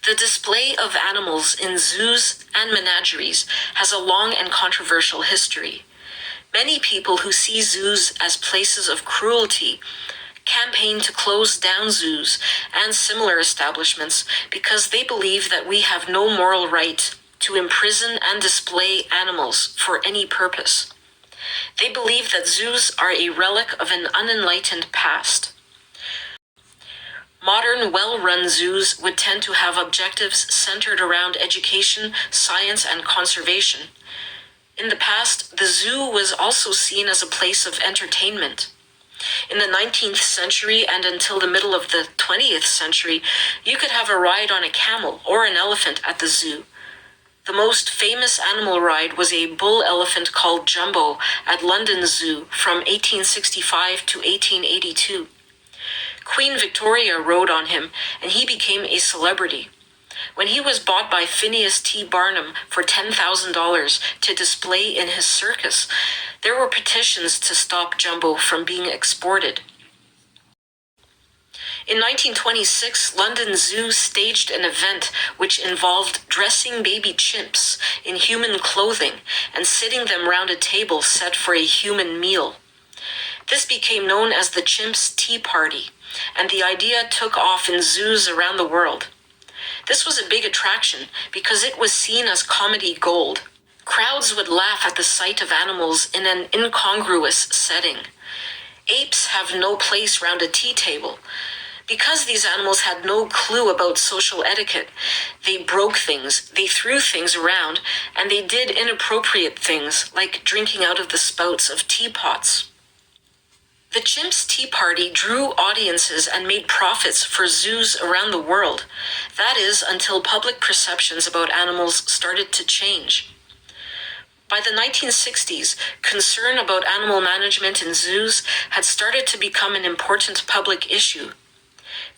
The display of animals in zoos and menageries has a long and controversial history. Many people who see zoos as places of cruelty campaign to close down zoos and similar establishments because they believe that we have no moral right to imprison and display animals for any purpose. They believe that zoos are a relic of an unenlightened past. Modern, well-run zoos would tend to have objectives centered around education, science, and conservation. In the past, the zoo was also seen as a place of entertainment. In the 19th century and until the middle of the 20th century, you could have a ride on a camel or an elephant at the zoo. The most famous animal ride was a bull elephant called Jumbo at London Zoo from 1865 to 1882. Queen Victoria rode on him, and he became a celebrity. When he was bought by Phineas T. Barnum for $10,000 to display in his circus, there were petitions to stop Jumbo from being exported. In 1926, London Zoo staged an event which involved dressing baby chimps in human clothing and sitting them round a table set for a human meal. This became known as the Chimps Tea Party, and the idea took off in zoos around the world. This was a big attraction because it was seen as comedy gold. Crowds would laugh at the sight of animals in an incongruous setting. Apes have no place round a tea table. Because these animals had no clue about social etiquette, they broke things, they threw things around, and they did inappropriate things like drinking out of the spouts of teapots. The Chimps Tea Party drew audiences and made profits for zoos around the world. That is, until public perceptions about animals started to change. By the 1960s, concern about animal management in zoos had started to become an important public issue.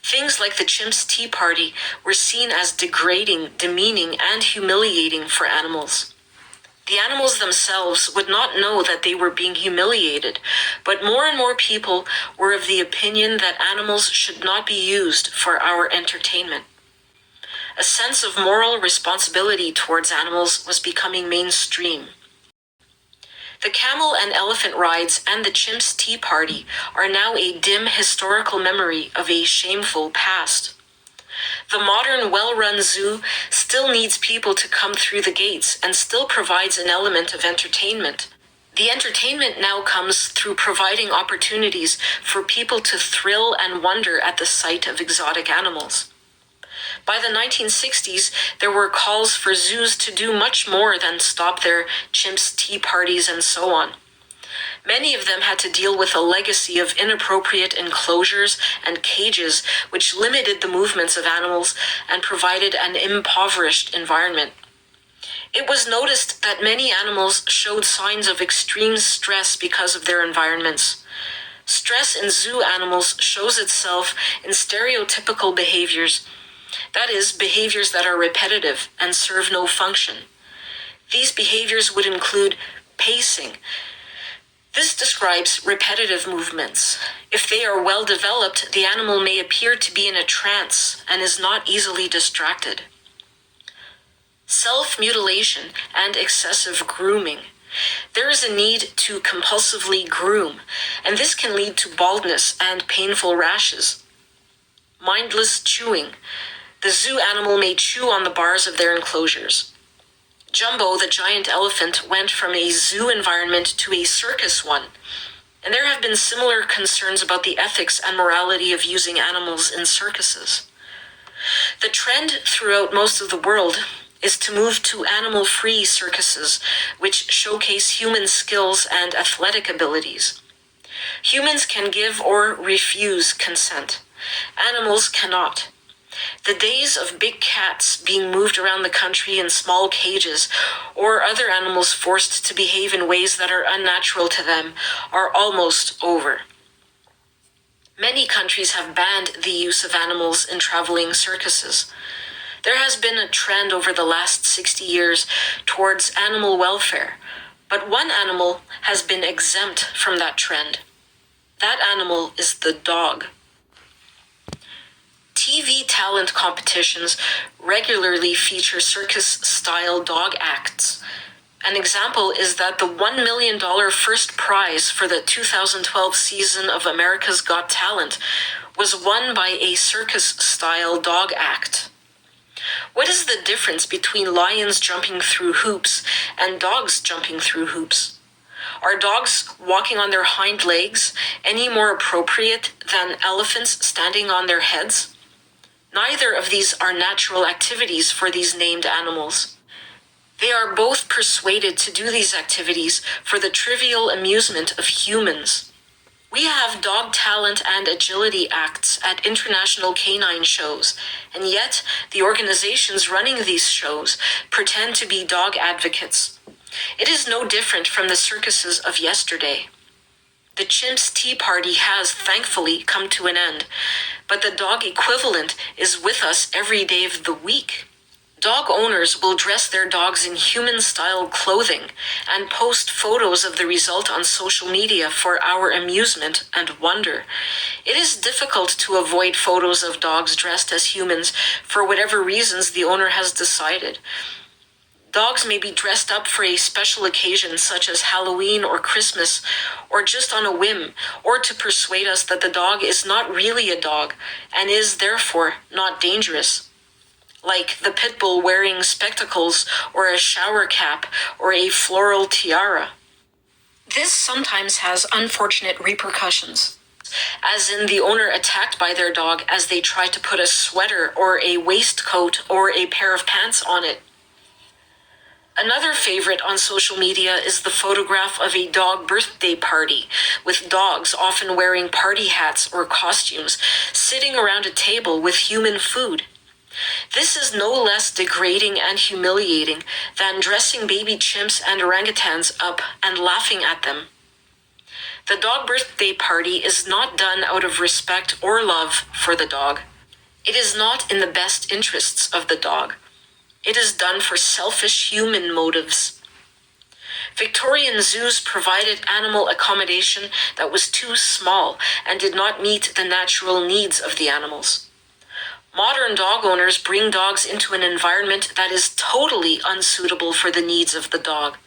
Things like the Chimps Tea Party were seen as degrading, demeaning, and humiliating for animals. The animals themselves would not know that they were being humiliated, but more and more people were of the opinion that animals should not be used for our entertainment. A sense of moral responsibility towards animals was becoming mainstream. The camel and elephant rides and the Chimps Tea Party are now a dim historical memory of a shameful past. The modern, well-run zoo still needs people to come through the gates and still provides an element of entertainment. The entertainment now comes through providing opportunities for people to thrill and wonder at the sight of exotic animals. By the 1960s, there were calls for zoos to do much more than stop their Chimps Tea Parties and so on. Many of them had to deal with a legacy of inappropriate enclosures and cages which limited the movements of animals and provided an impoverished environment. It was noticed that many animals showed signs of extreme stress because of their environments. Stress in zoo animals shows itself in stereotypical behaviors, that is, behaviors that are repetitive and serve no function. These behaviors would include pacing. This describes repetitive movements. If they are well developed, the animal may appear to be in a trance and is not easily distracted. Self-mutilation and excessive grooming. There is a need to compulsively groom, and this can lead to baldness and painful rashes. Mindless chewing. The zoo animal may chew on the bars of their enclosures. Jumbo, the giant elephant, went from a zoo environment to a circus one, and there have been similar concerns about the ethics and morality of using animals in circuses. The trend throughout most of the world is to move to animal-free circuses, which showcase human skills and athletic abilities. Humans can give or refuse consent. Animals cannot. The days of big cats being moved around the country in small cages or other animals forced to behave in ways that are unnatural to them are almost over. Many countries have banned the use of animals in traveling circuses. There has been a trend over the last 60 years towards animal welfare, but one animal has been exempt from that trend. That animal is the dog. TV talent competitions regularly feature circus-style dog acts. An example is that the $1 million first prize for the 2012 season of America's Got Talent was won by a circus-style dog act. What is the difference between lions jumping through hoops and dogs jumping through hoops? Are dogs walking on their hind legs any more appropriate than elephants standing on their heads? Neither of these are natural activities for these named animals. They are both persuaded to do these activities for the trivial amusement of humans. We have dog talent and agility acts at international canine shows, and yet the organizations running these shows pretend to be dog advocates. It is no different from the circuses of yesterday. The chimps' tea party has, thankfully, come to an end, but the dog equivalent is with us every day of the week. Dog owners will dress their dogs in human-style clothing and post photos of the result on social media for our amusement and wonder. It is difficult to avoid photos of dogs dressed as humans for whatever reasons the owner has decided. Dogs may be dressed up for a special occasion such as Halloween or Christmas, or just on a whim, or to persuade us that the dog is not really a dog and is therefore not dangerous. Like the pit bull wearing spectacles or a shower cap or a floral tiara. This sometimes has unfortunate repercussions, as in the owner attacked by their dog as they try to put a sweater or a waistcoat or a pair of pants on it. Another favorite on social media is the photograph of a dog birthday party, with dogs often wearing party hats or costumes, sitting around a table with human food. This is no less degrading and humiliating than dressing baby chimps and orangutans up and laughing at them. The dog birthday party is not done out of respect or love for the dog. It is not in the best interests of the dog. It is done for selfish human motives. Victorian zoos provided animal accommodation that was too small and did not meet the natural needs of the animals. Modern dog owners bring dogs into an environment that is totally unsuitable for the needs of the dog.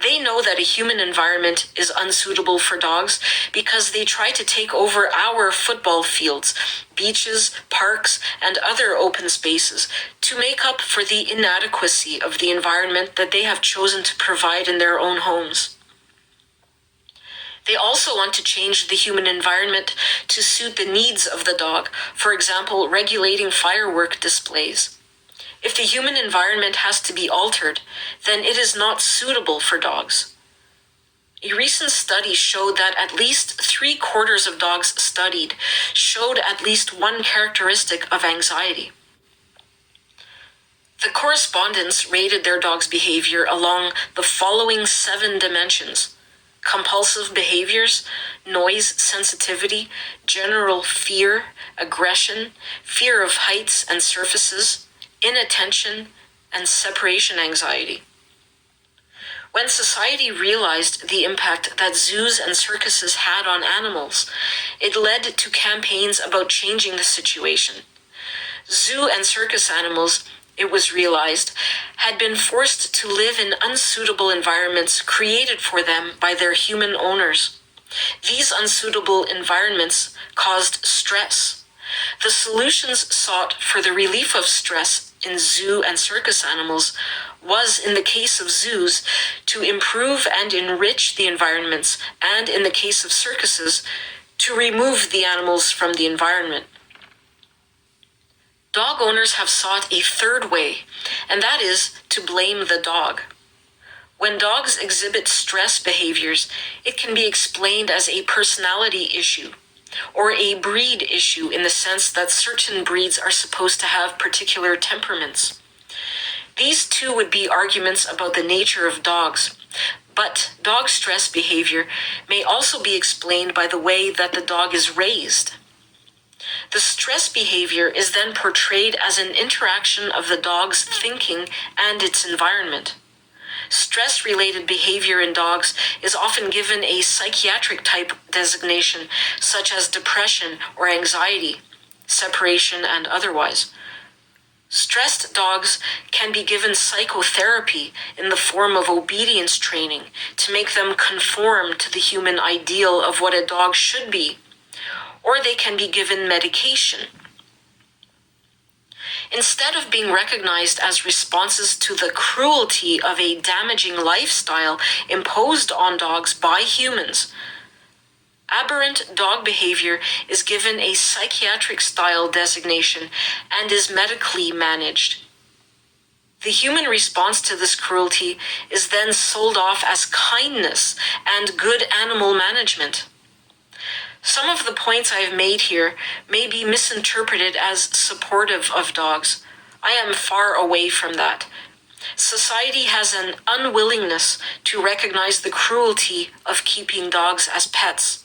They know that a human environment is unsuitable for dogs because they try to take over our football fields, beaches, parks, and other open spaces to make up for the inadequacy of the environment that they have chosen to provide in their own homes. They also want to change the human environment to suit the needs of the dog, for example, regulating firework displays. If the human environment has to be altered, then it is not suitable for dogs. A recent study showed that at least 3/4 of dogs studied showed at least one characteristic of anxiety. The correspondents rated their dog's behavior along the following 7 dimensions: compulsive behaviors, noise sensitivity, general fear, aggression, fear of heights and surfaces, inattention, and separation anxiety. When society realized the impact that zoos and circuses had on animals, it led to campaigns about changing the situation. Zoo and circus animals, it was realized, had been forced to live in unsuitable environments created for them by their human owners. These unsuitable environments caused stress. The solutions sought for the relief of stress in zoo and circus animals was, in the case of zoos, to improve and enrich the environments, and in the case of circuses, to remove the animals from the environment. Dog owners have sought a third way, and that is to blame the dog. When dogs exhibit stress behaviors, it can be explained as a personality issue, or a breed issue in the sense that certain breeds are supposed to have particular temperaments. These too would be arguments about the nature of dogs, but dog stress behavior may also be explained by the way that the dog is raised. The stress behavior is then portrayed as an interaction of the dog's thinking and its environment. Stress-related behavior in dogs is often given a psychiatric type designation, such as depression or anxiety. separation, and otherwise. Stressed dogs can be given psychotherapy in the form of obedience training to make them conform to the human ideal of what a dog should be, or they can be given medication. Instead of being recognized as responses to the cruelty of a damaging lifestyle imposed on dogs by humans, aberrant dog behavior is given a psychiatric style designation and is medically managed. The human response to this cruelty is then sold off as kindness and good animal management. Some of the points I've made here may be misinterpreted as supportive of dogs. I am far away from that. Society has an unwillingness to recognize the cruelty of keeping dogs as pets.